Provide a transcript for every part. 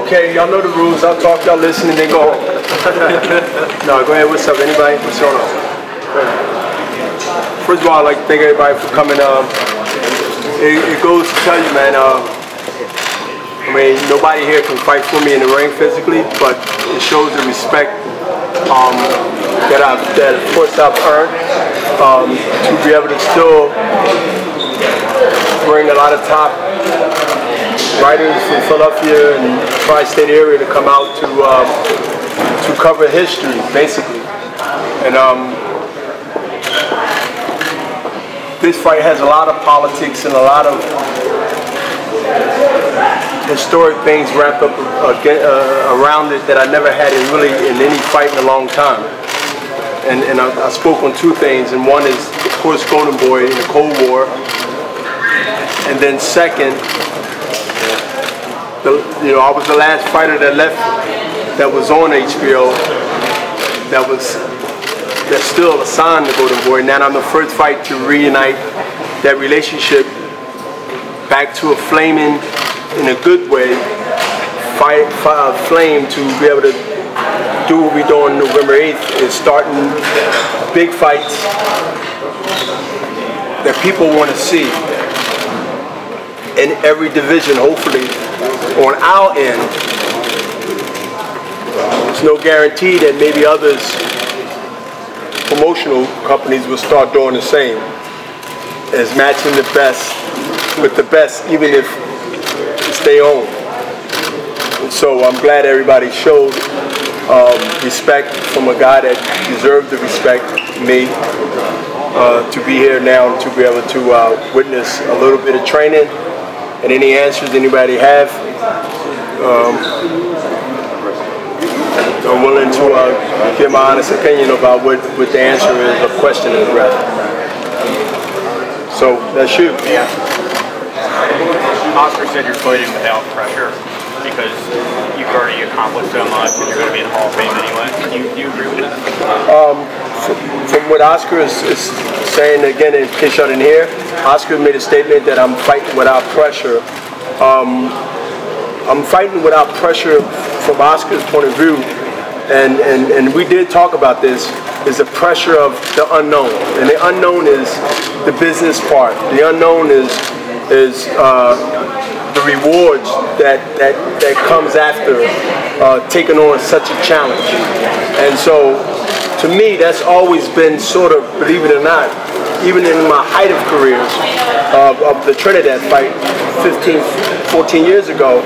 Okay, y'all know the rules. I'll talk, y'all listen, and then go home. No, go ahead. What's up? Anybody? What's going on? First of all, I'd like to thank everybody for coming. It goes to tell you, man, I mean, nobody here can fight for me in the ring physically, but it shows the respect that of course I've earned to be able to still bring a lot of top writers from Philadelphia and tri-state area to come out to cover history, basically. And this fight has a lot of politics and a lot of historic things wrapped up around it that I never had in any fight in a long time. And I spoke on two things, and one is, of course, Golden Boy in the Cold War, and then second, I was the last fighter that left that was on HBO that's still assigned to Golden Boy. Now I'm the first fight to reunite that relationship back to a flaming, in a good way, flame to be able to do what we do on November 8th is starting big fights that people want to see in every division, hopefully. On our end, there's no guarantee that maybe others, promotional companies, will start doing the same, as matching the best with the best, even if it's their own. And so I'm glad everybody showed respect from a guy that deserved the respect, me, to be here now, to be able to witness a little bit of training, and any answers anybody have. I'm willing to give my honest opinion about what the answer is, or question is, rather. So that's you. Yeah. Oscar said you're fighting without pressure because you've already accomplished so much and you're going to be in the Hall of Fame anyway. Do you agree with that? From what Oscar is saying, again, in case y'all didn't hear, Oscar made a statement that I'm fighting without pressure. I'm fighting without pressure from Oscar's point of view, and we did talk about this, is the pressure of the unknown. And the unknown is the business part. The unknown is the rewards that comes after taking on such a challenge. And so, to me, that's always been sort of, believe it or not, even in my height of careers, of the Trinidad fight 14 years ago,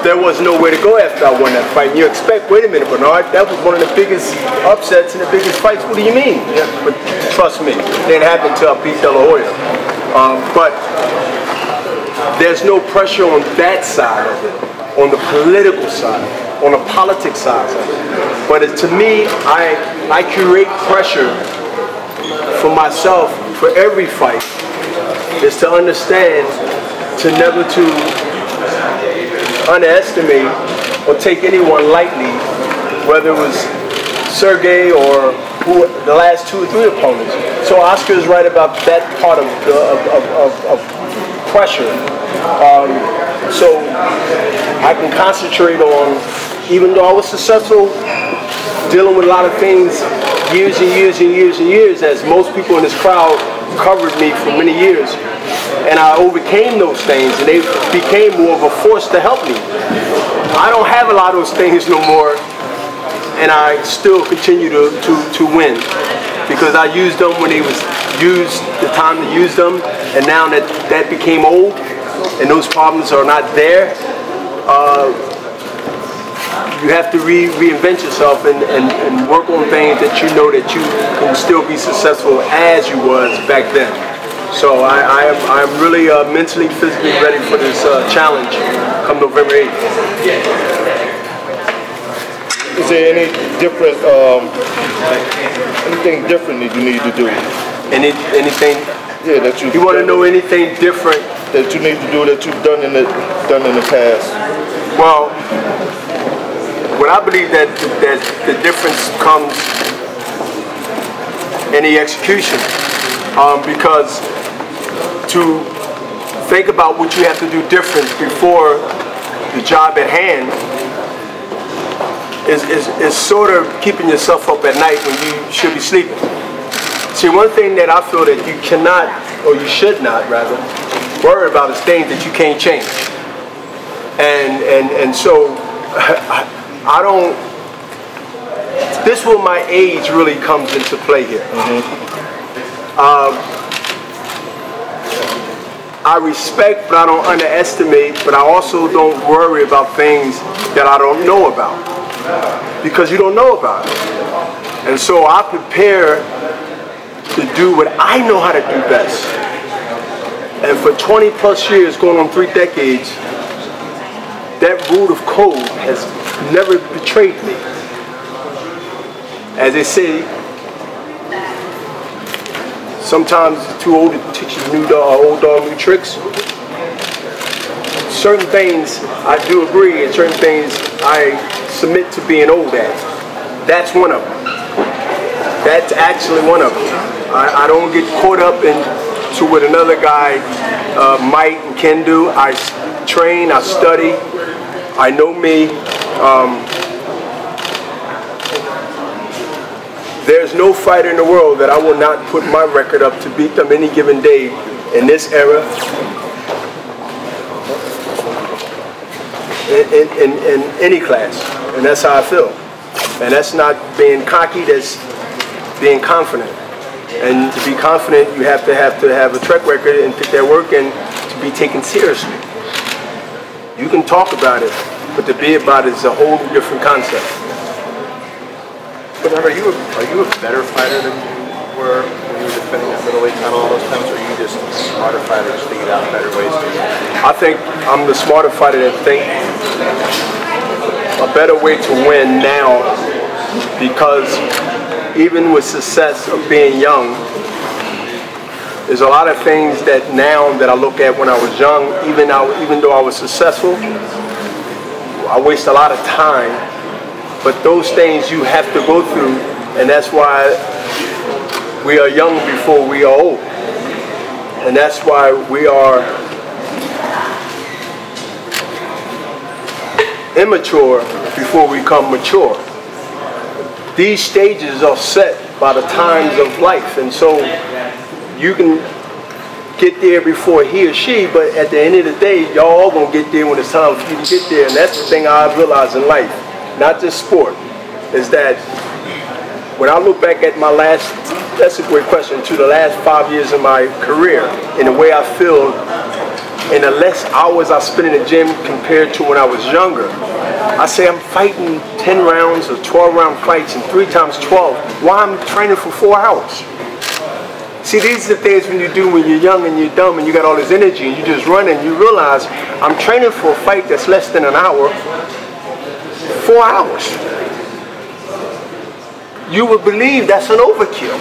there was nowhere to go after I won that fight. And you expect, wait a minute, Bernard, that was one of the biggest upsets and the biggest fights. What do you mean? Yeah. But trust me, it didn't happen until I beat De La Hoya. But there's no pressure on that side of it, on the political side, on the politics side of it. But to me, I create pressure for myself for every fight, is to understand, to never to underestimate or take anyone lightly, whether it was Sergey or the last 2 or 3 opponents. So Oscar is right about that part of pressure. So I can concentrate on, even though I was successful dealing with a lot of things years and years and years and years, as most people in this crowd covered me for many years, and I overcame those things, and they became more of a force to help me. I don't have a lot of those things no more, and I still continue to win, because I used them when they was used, the time to use them, and now that became old, and those problems are not there, you have to reinvent yourself and work on things that you know that you can still be successful as you was back then. So I'm really mentally, physically ready for this challenge come November 8th. Is there any different, anything different that you need to do? Anything? Yeah, that you want to know anything different that you need to do that you've done in the past? Well, what I believe that the difference comes in the execution, because to think about what you have to do different before the job at hand is sort of keeping yourself up at night when you should be sleeping. See, one thing that I feel that you cannot, or you should not rather, worry about is things that you can't change. And so I don't, this is where my age really comes into play here. I respect, but I don't underestimate, but I also don't worry about things that I don't know about, because you don't know about it. And so I prepare to do what I know how to do best. And for 20 plus years, going on 3 decades, that root of code has never betrayed me. As they say, sometimes it's too old to teach you old dog new tricks. Certain things I do agree, and certain things I submit to being old at. That's one of them. That's actually one of them. I don't get caught up into what another guy might and can do. I train, I study, I know me. There's no fighter in the world that I will not put my record up to beat them any given day in this era, in any class. And that's how I feel. And that's not being cocky, that's being confident. And to be confident, you have to have a track record and put that work in to be taken seriously. You can talk about it, but to be about it is a whole different concept. But are you a better fighter than you were when you were defending that middleweight title all those times, or are you just a smarter fighter, just figured out better ways to do it? I think I'm the smarter fighter that think a better way to win now, because even with success of being young, there's a lot of things that now that I look at when I was young, even though I was successful, I waste a lot of time. But those things you have to go through, and that's why we are young before we are old. And that's why we are immature before we become mature. These stages are set by the times of life, and so you can get there before he or she, but at the end of the day, y'all all gonna get there when it's time for you to get there. And that's the thing I realized in life, not just sport, is that when I look back at my last, that's a great question, to the last 5 years of my career, and the way I feel, and the less hours I spend in the gym compared to when I was younger, I say I'm fighting 10 rounds or 12 round fights and 3 times 12 while I'm training for 4 hours. See, these are the things when you do when you're young and you're dumb and you got all this energy and you just run and you realize I'm training for a fight that's less than an hour, 4 hours. You would believe that's an overkill.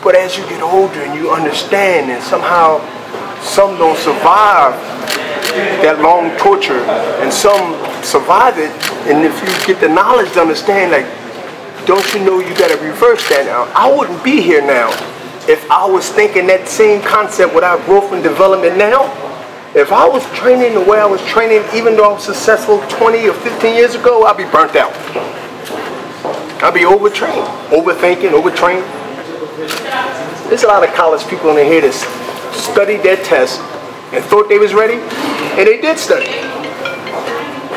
But as you get older and you understand, and somehow some don't survive that long torture and some survive it, and if you get the knowledge to understand, like, don't you know you got to reverse that now? I wouldn't be here now if I was thinking that same concept without growth and development now. If I was training the way I was training, even though I was successful 20 or 15 years ago, I'd be burnt out. I'd be overtrained, overthinking, overtrained. There's a lot of college people in here that studied their test and thought they was ready, and they did study.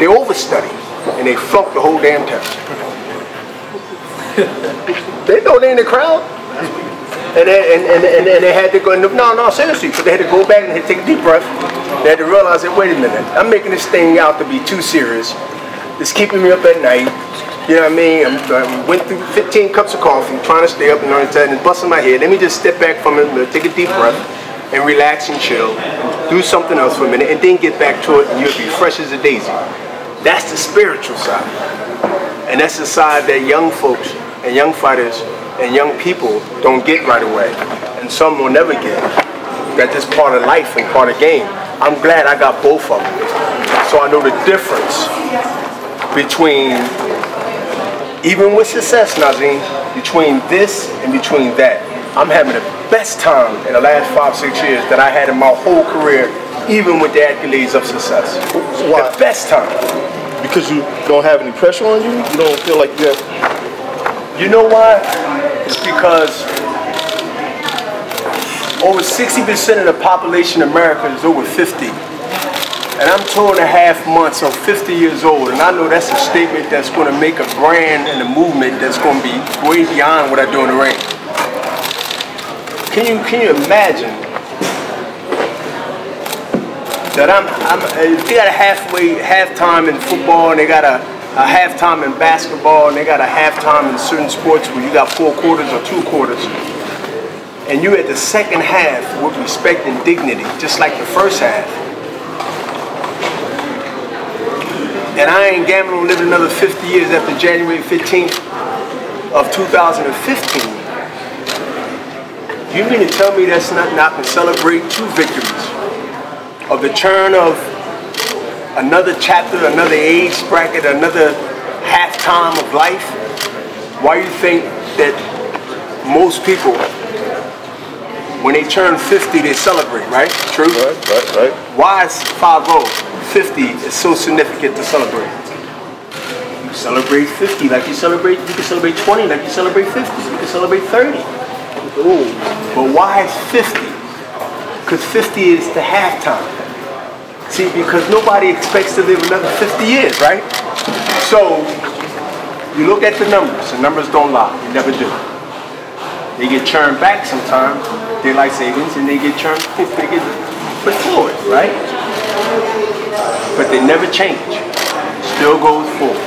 They overstudied, and they flunked the whole damn test. They know they're in the crowd, and they had to go, no, seriously, but they had to go back and they had to take a deep breath. They had to realize that, wait a minute, I'm making this thing out to be too serious. It's keeping me up at night. You know what I mean? I went through 15 cups of coffee, trying to stay up and all that, and it's busting my head. Let me just step back from it, take a deep breath, and relax and chill. Do something else for a minute, and then get back to it, and you'll be fresh as a daisy. That's the spiritual side. And that's the side that young folks and young fighters and young people don't get right away. And some will never get. That's just part of life and part of game. I'm glad I got both of them. So I know the difference between, even with success, Nazim, between this and between that. I'm having the best time in the last 5-6 years that I had in my whole career even with the accolades of success. Why? The best time. Because you don't have any pressure on you? You don't feel like you have... You know why? It's because over 60% of the population in America is over 50. And I'm 2.5 months of 50 years old, and I know that's a statement that's going to make a brand and a movement that's going to be way beyond what I do in the ring. Can you imagine that if they got a halftime in football, and they got a halftime in basketball, and they got a halftime in certain sports where you got 4 quarters or 2 quarters, and you at the second half with respect and dignity, just like the first half. And I ain't gambling on living another 50 years after January 15th of 2015. You mean to tell me that's not to celebrate 2 victories of the turn of another chapter, another age bracket, another halftime of life? Why you think that most people, when they turn 50, they celebrate, right? True? Right. Why is 50, 50 is so significant to celebrate? You celebrate 50 like you can celebrate 20 like you celebrate 50, you can celebrate 30. Ooh. But why is 50? Because 50 is the halftime. See, because nobody expects to live another 50 years, right? So, you look at the numbers don't lie, they never do. They get churned back sometimes, daylight savings, and they get churned, they get put forward, right? But they never change, still goes forward.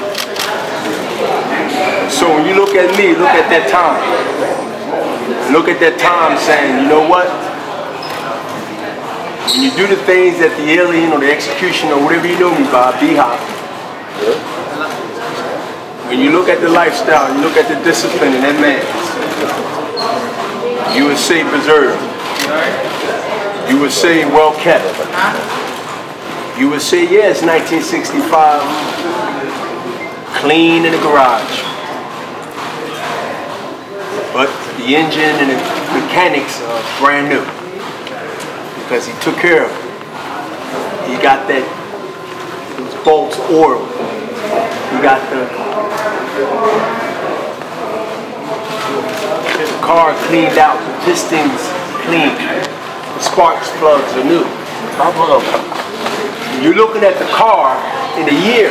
So when you look at me, look at that time. Look at that time saying, you know what? When you do the things that the alien or the execution or whatever you know me by, B-Hop, when you look at the lifestyle, you look at the discipline in that man, you would say preserved. You would say well kept. You would say, yeah, it's 1965, clean in the garage. But the engine and the mechanics are brand new because he took care of it. He got those bolts oiled. He got the car cleaned out, the pistons clean, the sparks plugs are new. You're looking at the car in a year,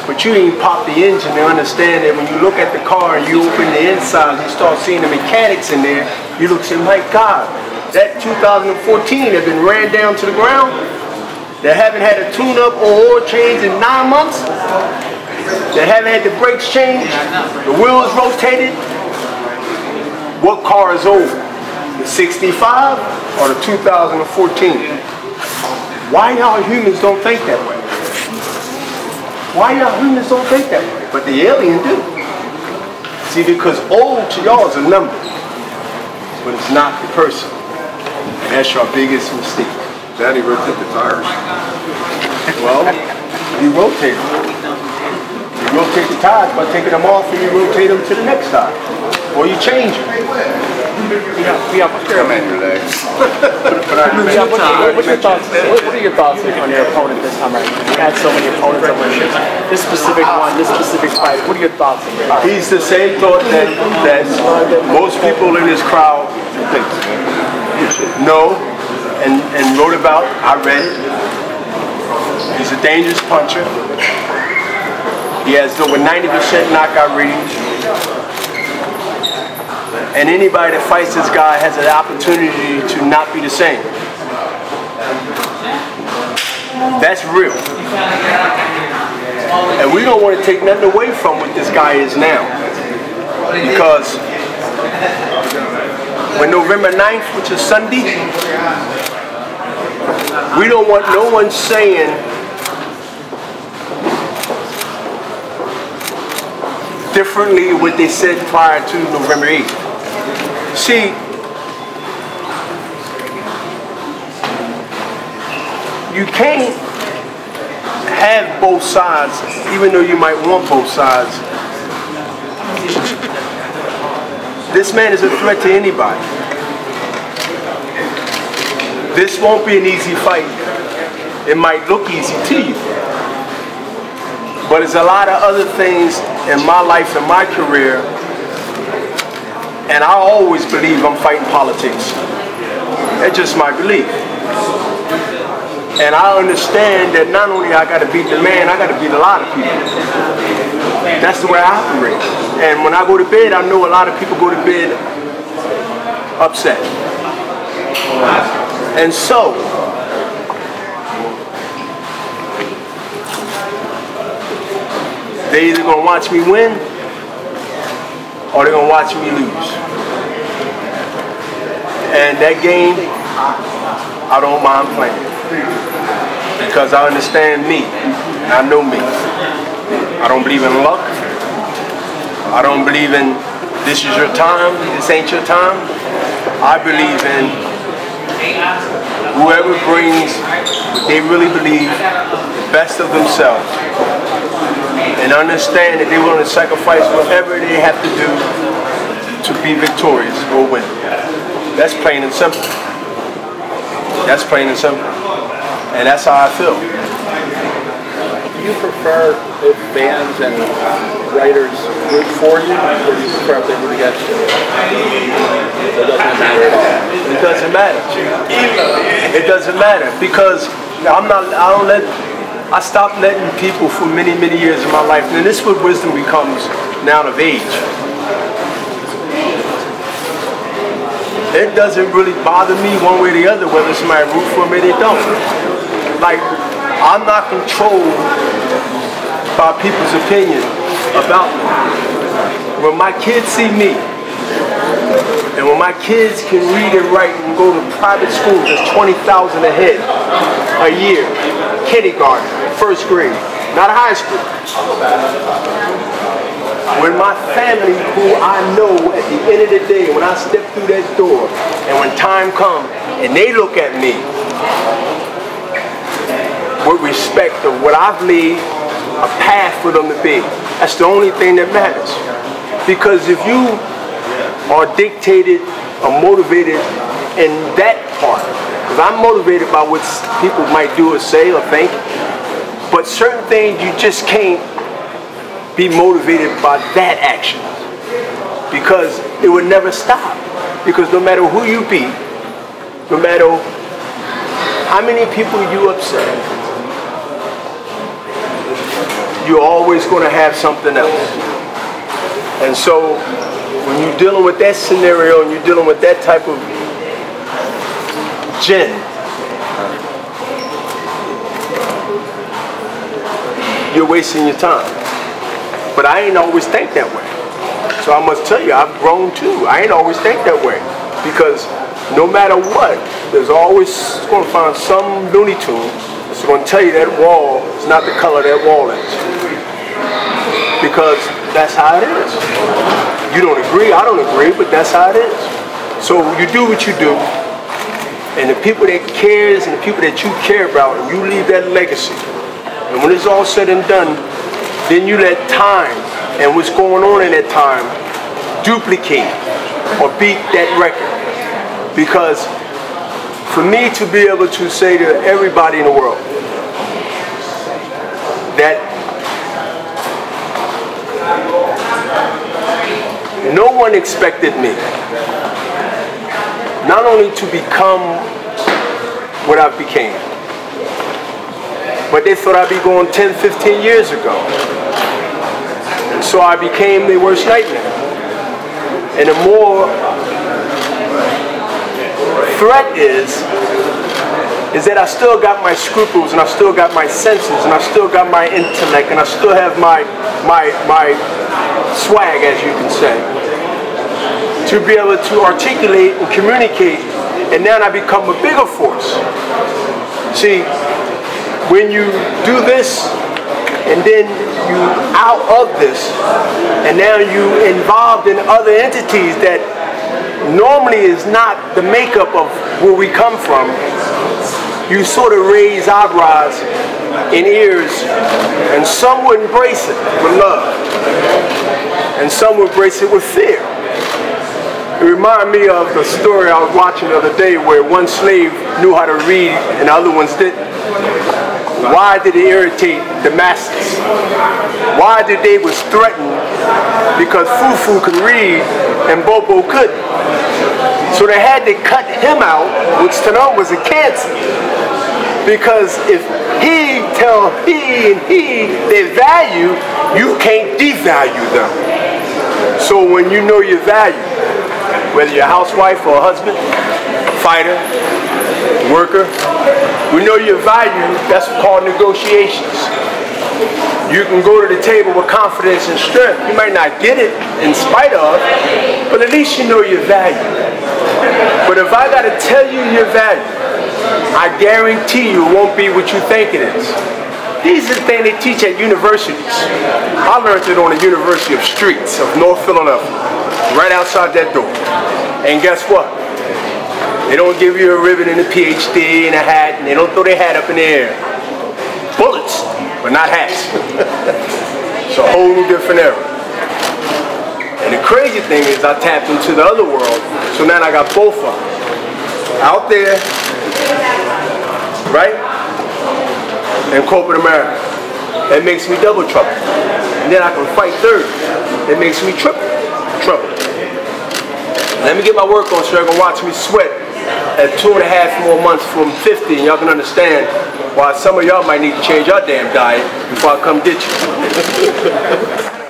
but you ain't pop the engine to understand that when you look at the car and you open the inside, you start seeing the mechanics in there, you look and say, my God, that 2014 has been ran down to the ground, that haven't had a tune-up or oil change in 9 months, that haven't had the brakes changed, the wheels rotated. What car is over? The 65 or the 2014? Why y'all humans don't think that way? Why y'all humans don't think that way? But the alien do. See, because old to y'all is a number, but it's not the person. And that's your biggest mistake. Daddy rotate the tires. Well, you rotate them. You rotate the tires by taking them off and you rotate them to the next tire. Or you change them. What are your thoughts on your opponent this time around? You had so many opponents over this specific one, this specific fight. What are your thoughts on your He's the same thought that most people in this crowd know and wrote about. I read it. He's a dangerous puncher. He has over 90% knockout ratings. And anybody that fights this guy has an opportunity to not be the same. That's real. And we don't want to take nothing away from what this guy is now. Because when November 9th, which is Sunday, we don't want no one saying differently what they said prior to November 8th. See, you can't have both sides, even though you might want both sides. This man is a threat to anybody. this won't be an easy fight. It might look easy to you. But there's a lot of other things in my life and my career, and I always believe I'm fighting politics. That's just my belief. And I understand that not only I got to beat the man, I got to beat a lot of people. That's the way I operate. And when I go to bed, I know a lot of people go to bed upset. And so, they're either going to watch me win or they're going to watch me lose. And that game, I don't mind playing. Because I understand me, and I know me. I don't believe in luck. I don't believe in this is your time, this ain't your time. I believe in whoever brings what they really believe, best of themselves, and understand that they're willing to sacrifice whatever they have to do to be victorious or win. That's plain and simple. That's plain and simple. And that's how I feel. Do you prefer if fans and writers root for you, or do you prefer if they root against you? It doesn't matter at all. It doesn't matter. It doesn't matter because I stopped letting people for many, many years of my life. And this is what wisdom becomes now of age. It doesn't really bother me one way or the other whether somebody root for me or they don't. Like, I'm not controlled by people's opinion about me. When my kids see me, and when my kids can read and write and go to private schools that's $20,000 a head a year, kindergarten, first grade, not high school. When my family, who I know at the end of the day, when I step through that door, and when time comes, and they look at me with respect of what I've laid a path for them to be, that's the only thing that matters. Because if you are dictated or motivated in that part, because I'm motivated by what people might do or say or think, but certain things you just can't be motivated by that action, because it would never stop. Because no matter who you be, no matter how many people you upset, you're always going to have something else. And so when you're dealing with that scenario and you're dealing with that type of gin, you're wasting your time. But I ain't always think that way. So I must tell you, I've grown too. I ain't always think that way. Because no matter what, there's always going to find some Looney Tune that's going to tell you that wall is not the color that wall is. Because that's how it is. You don't agree, I don't agree, but that's how it is. So you do what you do, and the people that cares and the people that you care about, and you leave that legacy. And when it's all said and done, then you let time and what's going on in that time duplicate or beat that record. Because for me to be able to say to everybody in the world that no one expected me not only to become what I became, but they thought I'd be going 10, 15 years ago. And so I became their worst nightmare. And the more threat is that I still got my scruples, and I still got my senses, and I still got my intellect, and I still have my swag, as you can say, to be able to articulate and communicate, and then I become a bigger force. See, when you do this, and then you out of this, and now you involved in other entities that normally is not the makeup of where we come from, you sort of raise eyebrows and ears, and some would embrace it with love, and some would embrace it with fear. It reminded me of the story I was watching the other day where one slave knew how to read and the other ones didn't. Why did it irritate the masters? Why did they was threatened? Because Fufu could read and Bobo couldn't. So they had to cut him out, which to them was a cancer. Because if he tell he and he their value, you can't devalue them. So when you know your value, whether you're a housewife or a husband, fighter, worker, we know your value, that's called negotiations. You can go to the table with confidence and strength. You might not get it in spite of, but at least you know your value. But if I gotta tell you your value, I guarantee you it won't be what you think it is. These are the things they teach at universities. I learned it on the University of Streets of North Philadelphia, right outside that door. And guess what? They don't give you a ribbon and a PhD and a hat, and they don't throw their hat up in the air. Bullets, but not hats. It's a whole different era. And the crazy thing is I tapped into the other world, so now I got both of them. Out there, right? In corporate America. That makes me double trouble. And then I can fight third. That makes me triple trouble. Let me get my work on so y'all can watch me sweat at 2.5 more months from 50, and y'all can understand why some of y'all might need to change your damn diet before I come get you.